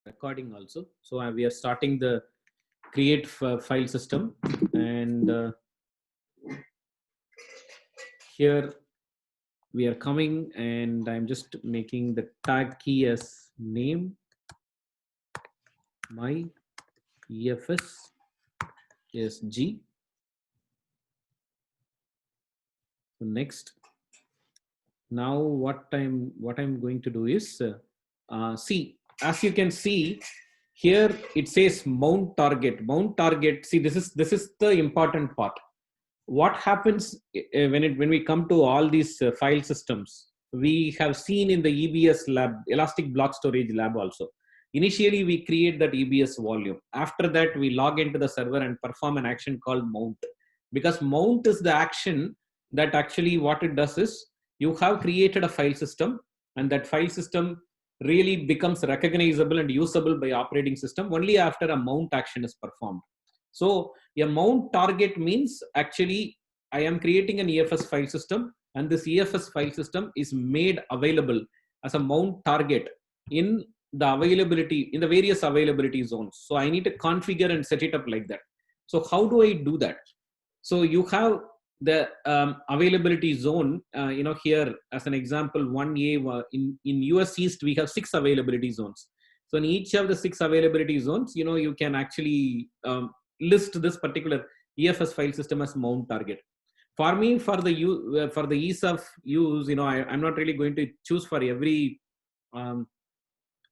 recording also. So we are starting the create file system, and here we are coming, and I'm just making the tag key as name my EFS SG. So next, now what I'm going to do is see, as you can see here, it says mount target. See, this is the important part. What happens when we come to all these file systems, we have seen in the EBS lab, elastic block storage lab also. Initially we create that EBS volume. After that we log into the server and perform an action called mount, because mount is the action that actually what it does is, you have created a file system, and that file system really becomes recognizable and usable by operating system only after a mount action is performed. So a mount target means actually I am creating an EFS file system, and this EFS file system is made available as a mount target in the availability, in the various availability zones. So I need to configure and set it up like that. So how do I do that? So you have the availability zone, here as an example, 1A, in US East, we have 6 availability zones. So in each of the 6 availability zones, you can actually list this particular EFS file system as mount target. For me, for the ease of use, I'm not really going to choose for every um,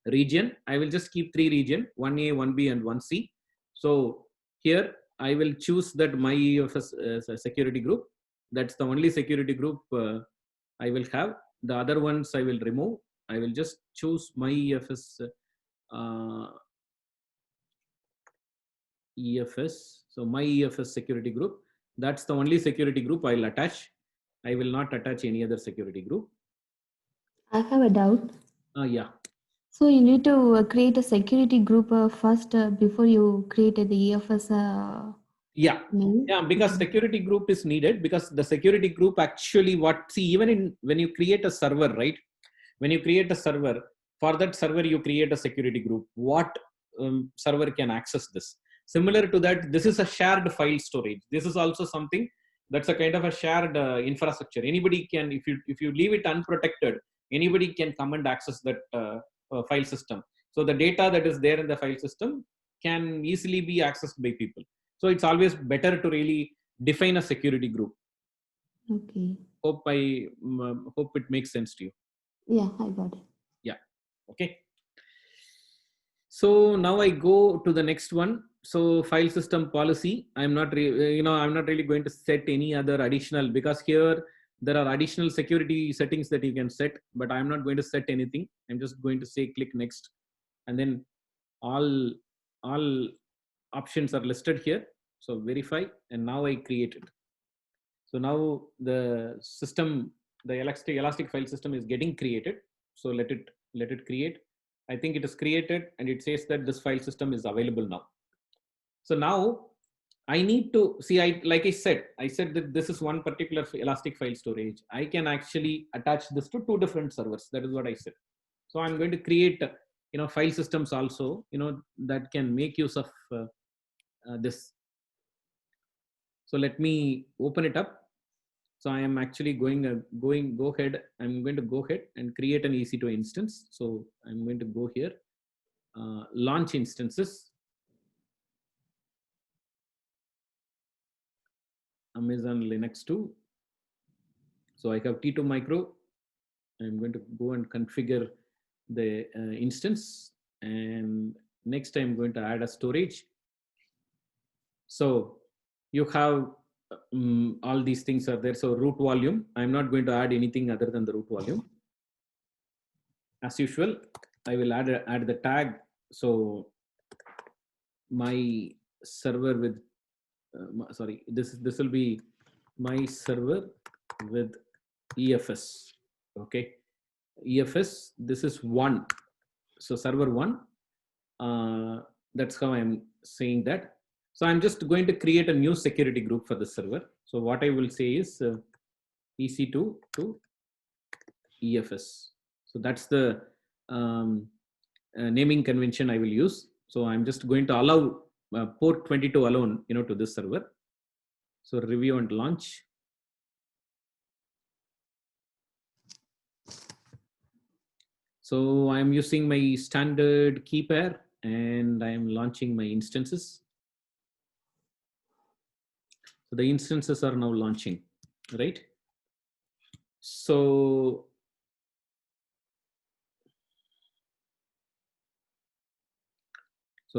region. I will just keep 3 region, 1A, 1B, and 1C. So here I will choose that my EFS security group. That's the only security group I will have. The other ones I will remove. I will just choose my EFS EFS. So my EFS security group. That's the only security group I'll attach. I will not attach any other security group. I have a doubt. Yeah. So you need to create a security group first before you created the EFS Yeah. name. Yeah, because Okay. security group is needed, because the security group actually even in when you create a server, right? When you create a server, for that server you create a security group. What server can access this? Similar to that, this is a shared file storage. This is also something that's a kind of a shared infrastructure. Anybody can, if you leave it unprotected, anybody can come and access that file system. So the data that is there in the file system can easily be accessed by people. So it's always better to really define a security group. Okay. Hope it makes sense to you. Yeah, I got it. Yeah. Okay. So now I go to the next one. So file system policy. I'm not really going to set any other additional, because here there are additional security settings that you can set, but I'm not going to set anything. I'm just going to say click next, and then all options are listed here. So verify, and now I create it. So now the system, the elastic file system is getting created. So let it create. I think it is created, and it says that this file system is available now. So now I need to see, I said that this is one particular elastic file storage. I can actually attach this to 2 different servers. That is what I said. So I'm going to create file systems also, that can make use of this. So let me open it up. So I am actually go ahead. I'm going to go ahead and create an EC2 instance. So I'm going to go here, launch instances, Amazon Linux 2. So I have T2 Micro. I'm going to go and configure the instance, and next I'm going to add a storage. So you have all these things are there. So root volume, I'm not going to add anything other than the root volume. As usual, I will add the tag. So my server with this will be my server with EFS. Okay, EFS, this is 1. So server 1, that's how I'm saying that. So I'm just going to create a new security group for the server. So what I will say is EC2 to EFS. So that's the naming convention I will use. So I'm just going to allow port 22 alone, to this server. So review and launch. So I'm using my standard key pair and I'm launching my instances. So the instances are now launching, right? So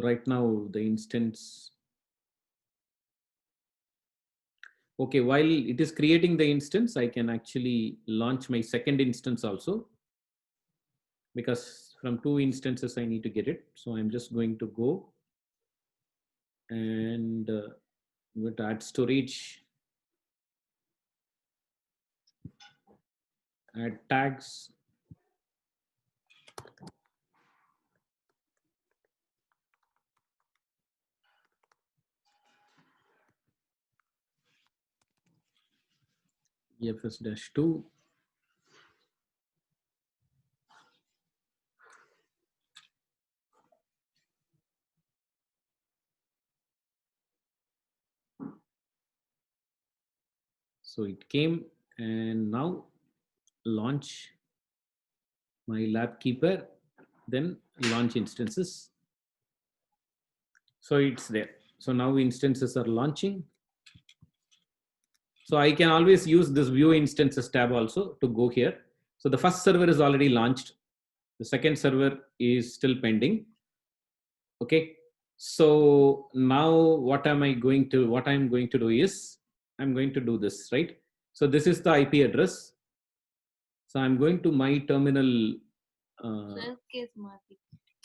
right now the instance, okay, while it is creating the instance, I can actually launch my second instance also, because from 2 instances I need to get it. So I'm just going to go and with add storage, add tags. EFS-2. So it came, and now launch my lab keeper, then launch instances. So it's there. So now instances are launching. So I can always use this view instances tab also to go here. So the first server is already launched. The second server is still pending. Okay. So now what I'm going to do is I'm going to do this, right? So this is the IP address. So I'm going to my terminal.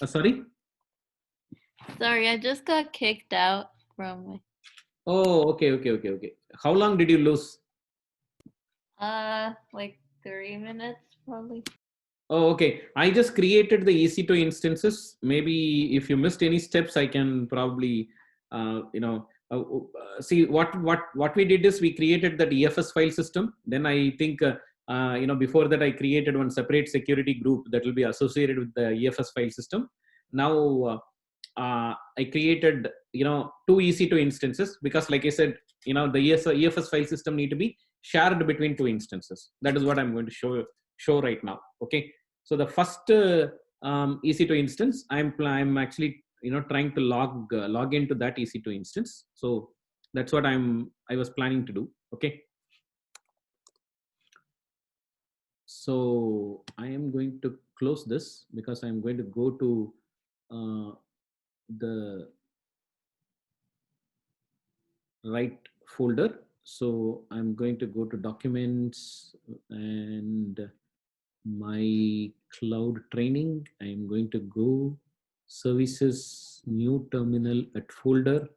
Sorry. Sorry, I just got kicked out from my. Oh, okay. How long did you lose? Like 3 minutes probably. Oh, okay. I just created the EC2 instances. Maybe if you missed any steps, I can probably, see what we did is we created that EFS file system. Then I think, before that I created one separate security group that will be associated with the EFS file system. Now I created, 2 EC2 instances, because like I said, the EFS file system need to be shared between 2 instances. That is what I'm going to show right now. Okay. So the first EC2 instance, I'm actually, trying to log into that EC2 instance. So that's what I was planning to do. Okay. So I am going to close this, because I'm going to go to the right folder. So I'm going to go to documents and my cloud training. I'm going to go services, new terminal at folder.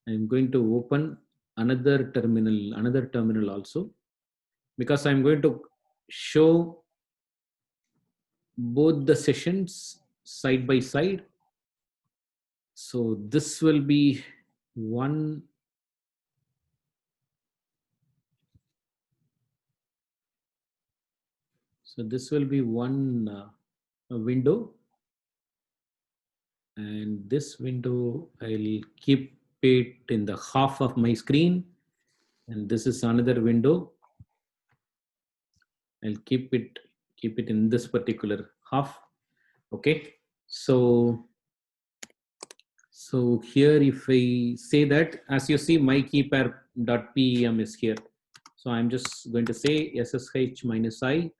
I'm going to open another terminal also, because I'm going to show both the sessions side by side. So this will be one. So this will be one window, and this window I'll keep it in the half of my screen, and this is another window. I'll keep it in this particular half. Okay. So here, if I say that, as you see, my keypair.pem is here. So I'm just going to say ssh -i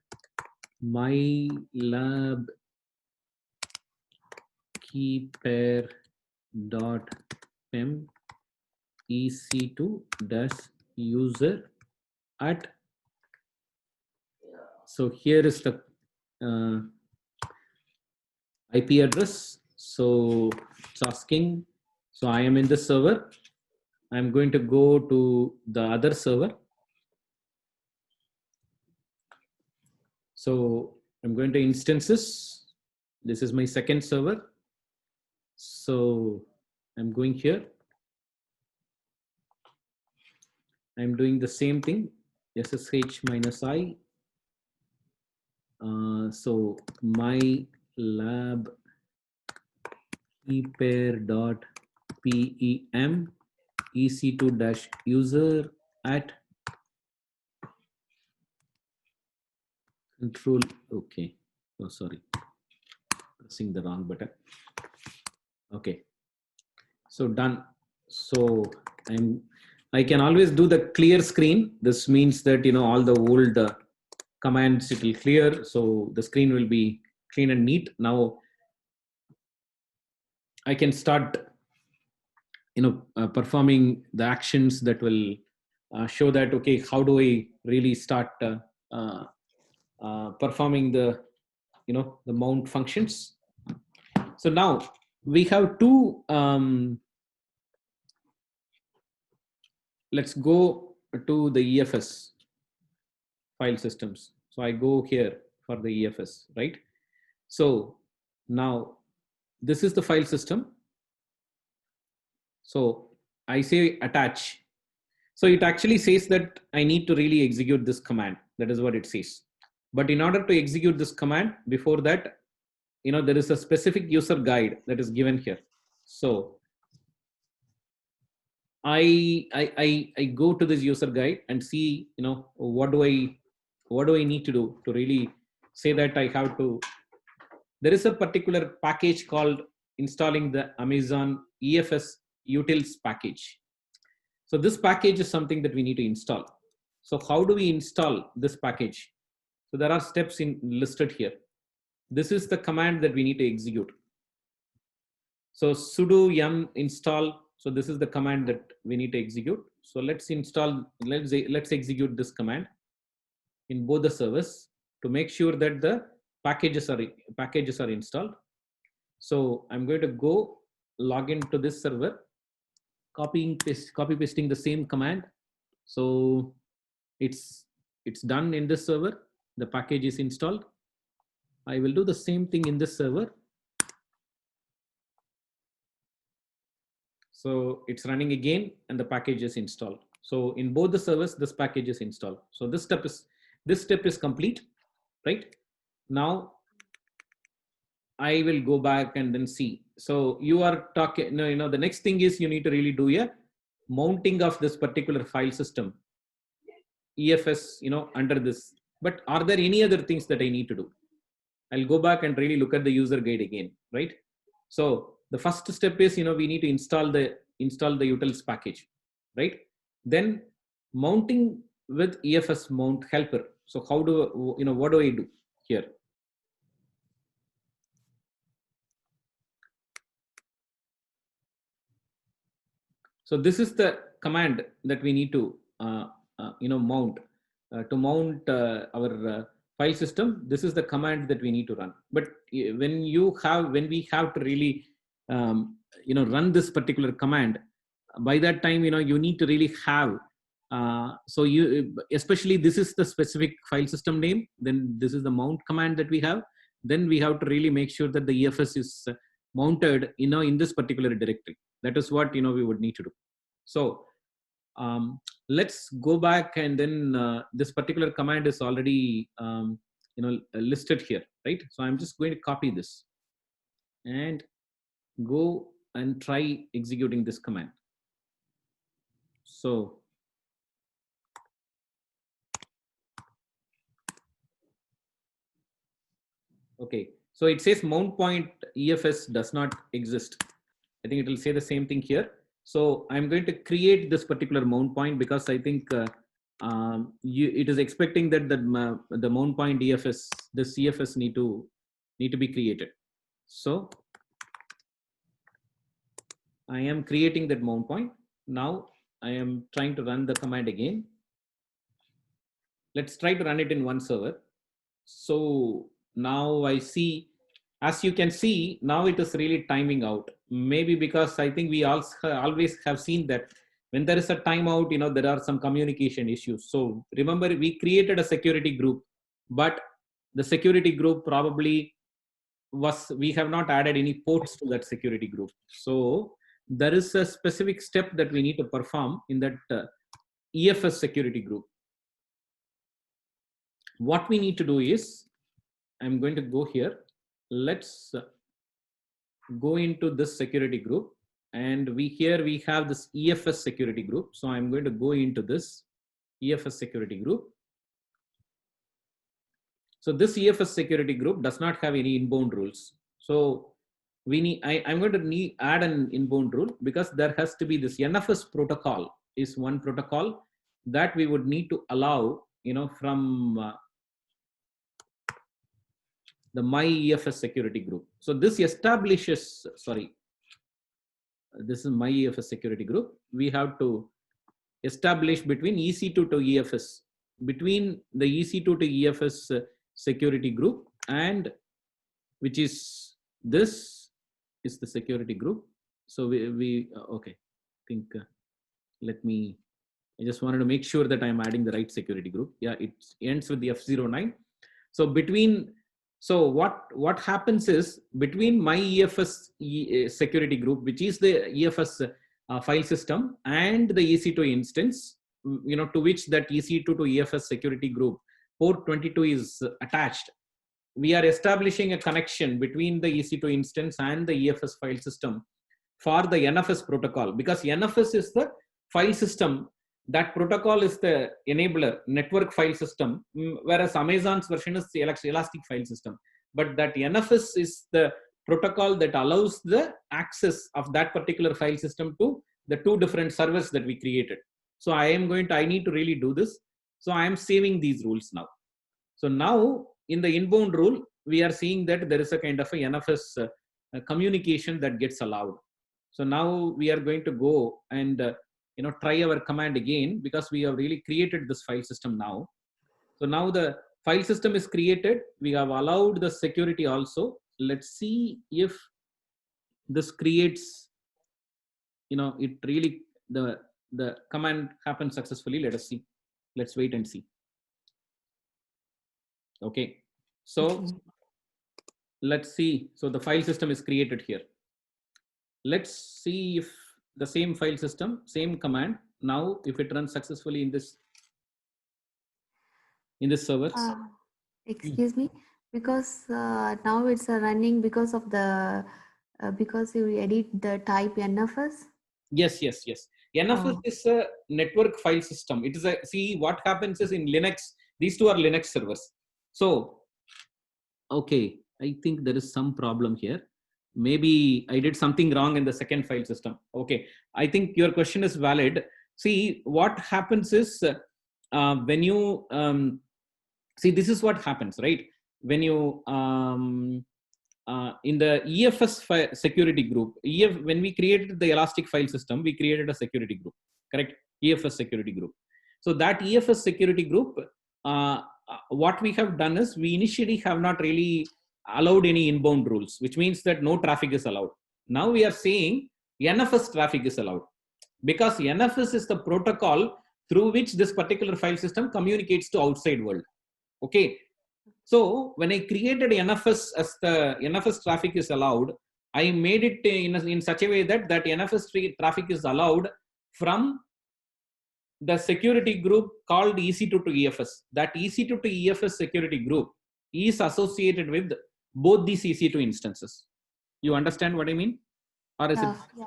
my lab keypair.pem ec2 dash user at. So here is the IP address. So it's asking. So I am in the server. I'm going to go to the other server. So I'm going to instances. This is my second server. So I'm going here. I'm doing the same thing. SSH -i. So my lab epair.pem ec2-user at control. Okay. Oh, sorry. Pressing the wrong button. Okay. So done. So I can always do the clear screen. This means that, all the old commands, it will clear. So the screen will be clean and neat. Now I can start, performing the actions that will show that, okay, how do I really start performing the, the mount functions. So now we have two, let's go to the EFS file systems. So I go here for the EFS, right? So now this is the file system. So I say attach. So it actually says that I need to really execute this command. That is what it says. But in order to execute this command, before that, there is a specific user guide that is given here. So I go to this user guide and see, what do I need to do to really say that I have to. There is a particular package called installing the Amazon EFS utils package. So this package is something that we need to install. So how do we install this package? So there are steps listed here. This is the command that we need to execute. So sudo yum install. So this is the command that we need to execute. So let's execute this command in both the servers to make sure that the packages are installed. So I'm going to go log into this server, copy pasting the same command. So it's done in this server. The package is installed. I will do the same thing in this server. So it's running again and the package is installed. So in both the servers, this package is installed. So this step is complete, right? Now I will go back and then see. So you are talking, the next thing is you need to really do a mounting of this particular file system, EFS, under this. But are there any other things that I need to do? I'll go back and really look at the user guide again, right? So the first step is, we need to install the utils package, right? Then mounting with EFS mount helper. So how do, what do I do here? So this is the command that we need to, mount. To mount our file system, this is the command that we need to run. But when we have to really, run this particular command, by that time, you need to really have, so especially this is the specific file system name, then this is the mount command that we have. Then we have to really make sure that the EFS is mounted, in this particular directory. That is what, we would need to do. So let's go back and then this particular command is already, listed here, right? So I'm just going to copy this and go and try executing this command. So okay, so it says mount point EFS does not exist. I think it will say the same thing here. So I'm going to create this particular mount point because I think it is expecting that the mount point EFS, the CFS need to be created. So I am creating that mount point. Now I am trying to run the command again. Let's try to run it in one server. So now I see, as you can see, now it is really timing out. Maybe because I think we also always have seen that when there is a timeout, there are some communication issues. So remember, we created a security group, but the security group probably we have not added any ports to that security group. So there is a specific step that we need to perform in that EFS security group. What we need to do is, I'm going to go here. Let's go into this security group, and here we have this EFS security group. So I'm going to go into this EFS security group. So this EFS security group does not have any inbound rules. So we need, I'm going to add an inbound rule, because there has to be this NFS protocol is one protocol that we would need to allow, from the my EFS security group. So this establishes, this is my EFS security group. We have to establish between EC2 to EFS, between the EC2 to EFS security group, and which is this is the security group. So okay, I think I just wanted to make sure that I'm adding the right security group. Yeah, it ends with the F09. So what happens is, between my EFS security group, which is the EFS file system, and the EC2 instance, to which that EC2 to EFS security group port 22 is attached, we are establishing a connection between the EC2 instance and the EFS file system for the NFS protocol, because NFS is the file system. That protocol is the enabler, network file system, whereas Amazon's version is the Elastic file system. But that NFS is the protocol that allows the access of that particular file system to the two different servers that we created. So I need to really do this. So I am saving these rules now. So now in the inbound rule, we are seeing that there is a kind of a NFS communication that gets allowed. So now we are going to go and try our command again, because we have really created this file system now. So now the file system is created. We have allowed the security also. Let's see if this creates, it really, the command happens successfully. Let us see. Let's wait and see. Okay. So let's see. So the file system is created here. Let's see if the same file system, same command, now if it runs successfully in this server. Excuse me, because now it's running because of the because you edit the type NFS. Yes. NFS is a network file system. It is see, what happens is, in Linux, these two are Linux servers. So okay, I think there is some problem here. Maybe I did something wrong in the second file system. Okay, I think your question is valid. See, what happens is, when you see, this is what happens, right? When you in the EFS security group, when we created the Elastic file system, we created a security group, correct? EFS security group. So that EFS security group, what we have done is, we initially have not really allowed any inbound rules, which means that no traffic is allowed. Now we are saying NFS traffic is allowed, because NFS is the protocol through which this particular file system communicates to outside world. Okay. So when I created NFS as the NFS traffic is allowed, I made it in such a way that NFS traffic is allowed from the security group called EC2 to EFS. That EC2 to EFS security group is associated with both these EC2 instances. You understand what I mean? Or is it? Yeah,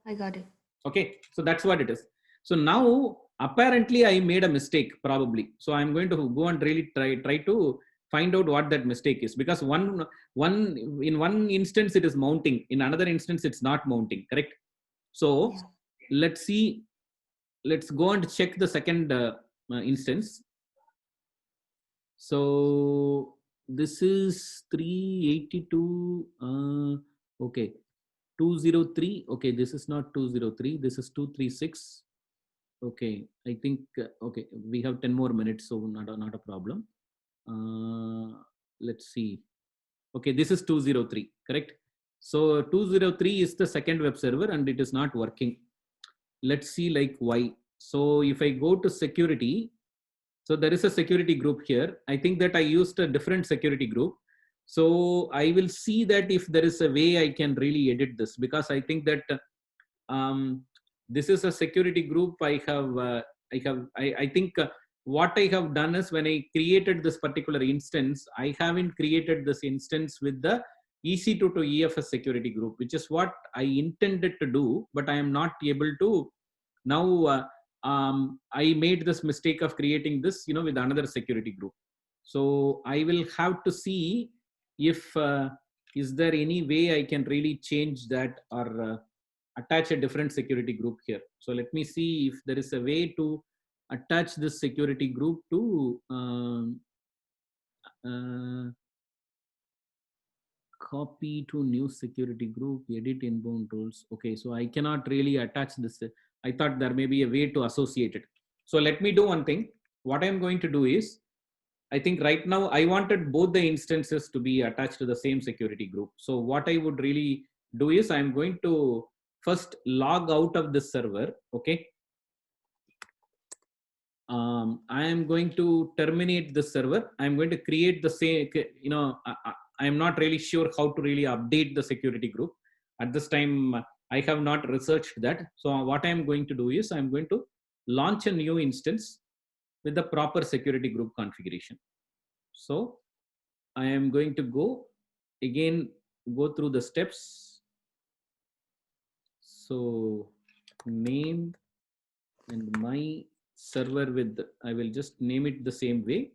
I got it. Okay, so that's what it is. So now apparently I made a mistake, probably. So I'm going to go and really try to find out what that mistake is, because in one instance it is mounting, in another instance it's not mounting, correct? So let's see. Let's go and check the second instance. So this is 382. Okay, 203. Okay, this is not 203. This is 236. Okay, I think okay, we have 10 more minutes, so not a problem. Let's see. Okay, this is 203, correct? So 203 is the second web server and it is not working. Let's see like why. So if I go to security, so there is a security group here. I think that I used a different security group. So I will see that if there is a way I can really edit this, because I think that this is a security group I think what I have done is, when I created this particular instance, I haven't created this instance with the EC2 to EFS security group, which is what I intended to do, but I am not able to now. I made this mistake of creating this, with another security group. So I will have to see if is there any way I can really change that or attach a different security group here. So let me see if there is a way to attach this security group to copy to new security group, edit inbound rules. Okay, so I cannot really attach this. I thought there may be a way to associate it. So let me do one thing. What I'm going to do is, I think right now I wanted both the instances to be attached to the same security group. So what I would really do is I'm going to first log out of this server. Okay. I am going to terminate the server. I'm going to create the same, I am not really sure how to really update the security group. At this time, I have not researched that. So what I'm going to do is I'm going to launch a new instance with the proper security group configuration. So I am going to go through the steps. So name and my server I will just name it the same way.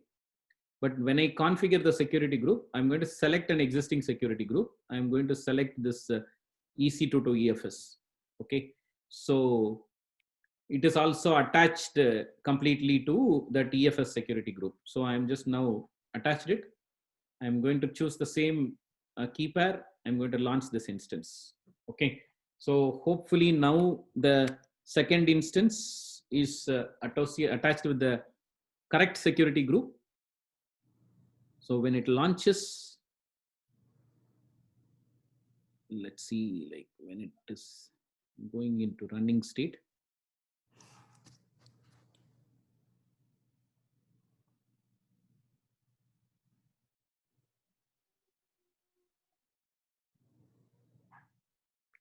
But when I configure the security group, I'm going to select an existing security group. I'm going to select this EC2 to EFS. Okay. So it is also attached completely to the EFS security group. So I'm just now attached it. I'm going to choose the same key pair. I'm going to launch this instance. Okay. So hopefully now the second instance is attached with the correct security group. So when it launches, let's see, like when it is going into running state.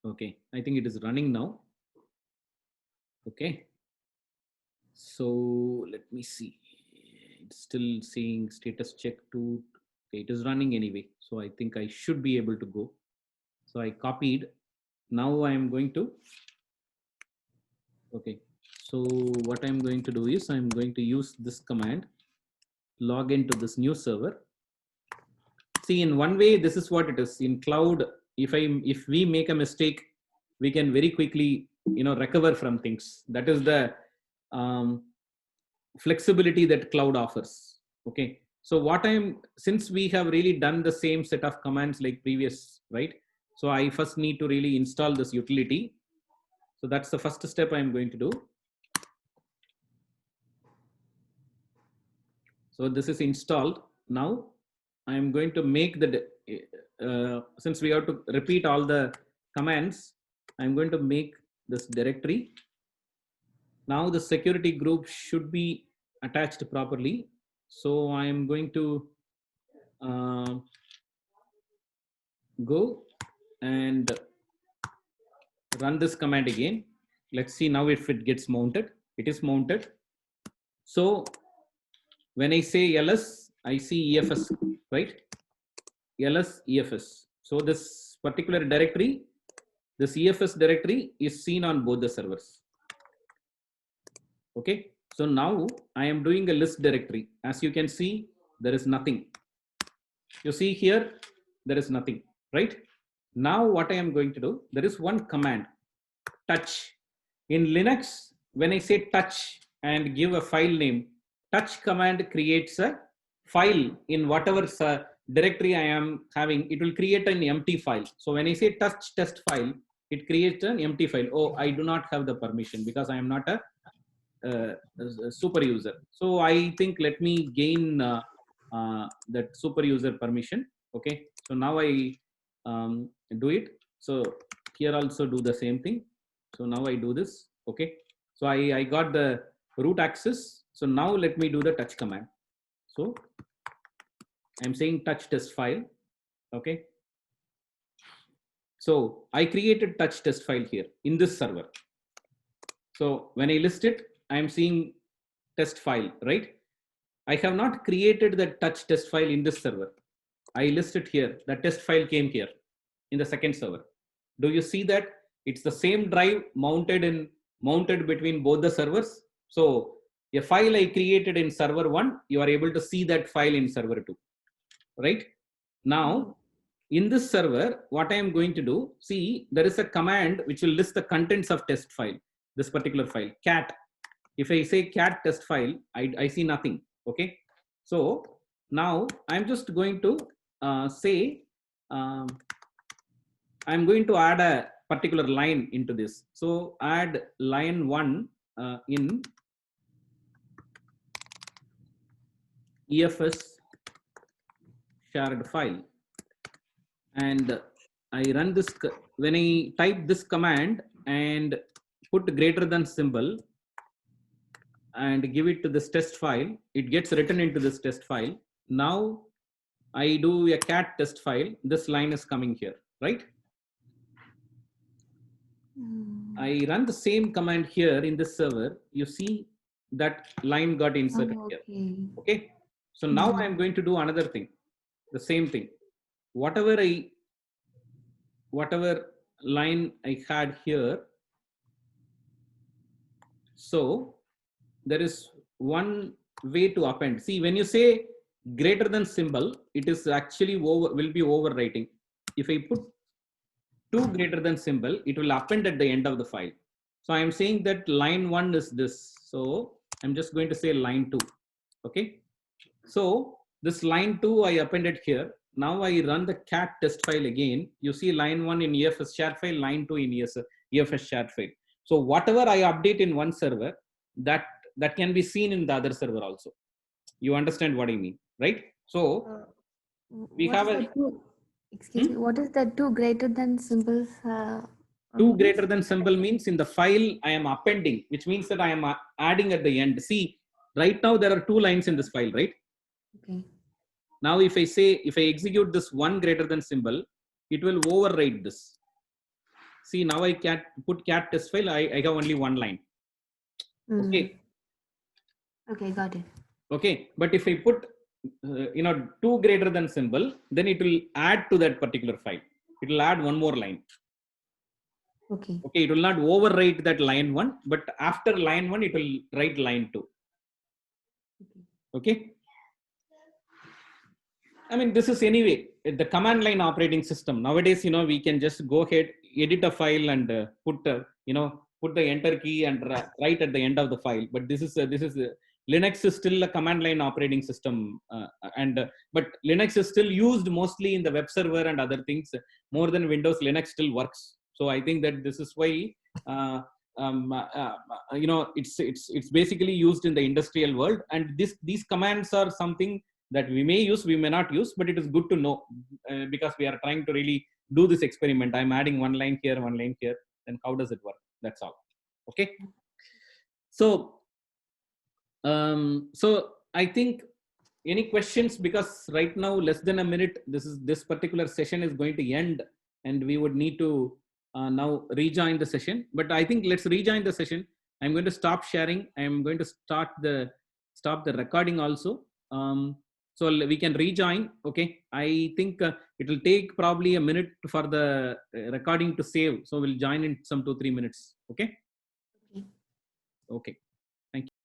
Okay, I think it is running now. Okay. So let me see. It's still saying status check to, okay, it is running anyway. So I think I should be able to go. So I copied. Now I am going to, okay. So what I'm going to do is I'm going to use this command, log into this new server. See, in one way, this is what it is. In cloud, if we make a mistake, we can very quickly, recover from things. That is the flexibility that cloud offers. Okay. So since we have really done the same set of commands like previous, right? So I first need to really install this utility. So that's the first step I'm going to do. So this is installed. Now I'm going to make since we have to repeat all the commands, I'm going to make this directory. Now the security group should be attached properly. So I'm going to go and run this command again. Let's see now if it gets mounted. It is mounted. So when I say ls, I see EFS, right? ls EFS. So this particular directory, this EFS directory is seen on both the servers. Okay. So now I am doing a list directory. As you can see, there is nothing. You see here, there is nothing, right? Now what I am going to do, there is one command, touch. In Linux, when I say touch and give a file name, touch command creates a file in whatever directory I am having. It will create an empty file. So when I say touch test file, it creates an empty file. Oh, I do not have the permission because I am not a super user. So I think let me gain that super user permission. Okay. So now I do it. So here also do the same thing. So now I do this. Okay. So I got the root access. So now let me do the touch command. So I'm saying touch test file. Okay. So I created touch test file here in this server. So when I list it, I'm seeing test file, right? I have not created the touch test file in this server. I list it here. The test file came here in the second server. Do you see that it's the same drive mounted between both the servers? So a file I created in server 1, you are able to see that file in server 2, right? Now, in this server, what I am going to do, see, there is a command which will list the contents of test file, this particular file, cat. If I say cat test file, I see nothing, okay? So now I'm just going to say, I'm going to add a particular line into this. So add line 1 in EFS shared file. And I run this, when I type this command and put greater than symbol and give it to this test file, it gets written into this test file. Now I do a cat test file, this line is coming here, right? I run the same command here in this server, you see that line got inserted here, okay? So now I'm going to do another thing, the same thing. Whatever line I had here, so there is one way to append. See, when you say greater than symbol, it is actually will be overwriting. If I put 2 greater than symbol, it will append at the end of the file. So I am saying that line 1 is this. So I'm just going to say line 2. Okay. So this line 2 I appended here. Now I run the cat test file again. You see line 1 in EFS shared file, line 2 in EFS shared file. So whatever I update in one server, that can be seen in the other server also. You understand what I mean, right? So we have a excuse me, what is that 2 greater than symbols? 2 greater than symbol means in the file I am appending, which means that I am adding at the end. See, right now there are 2 lines in this file, right? Okay. Now if I execute this 1 greater than symbol, it will overwrite this. See, now I can put cat test file, I have only 1 line. Okay. Okay, got it. Okay, but if I put 2 greater than symbol, then it will add to that particular file. It will add 1 more line. Okay. Okay, it will not overwrite that line 1, but after line 1, it will write line 2. Okay. I mean, this is anyway the command line operating system. Nowadays, we can just go ahead, edit a file, and put the enter key and write at the end of the file. But this is Linux is still a command line operating system, but Linux is still used mostly in the web server and other things more than Windows. Linux still works. So I think that this is why it's basically used in the industrial world, and these commands are something that we may use, we may not use, but it is good to know because we are trying to really do this experiment. I'm adding 1 line here, 1 line here, then how does it work? That's all. Okay. So I think any questions, because right now less than a minute, this particular session is going to end, and we would need to now rejoin the session. But I think let's rejoin the session. I'm going to stop sharing. I'm going to stop the recording also. So we can rejoin. Okay. I think it will take probably a minute for the recording to save. So we'll join in some 2-3 minutes. Okay. Okay.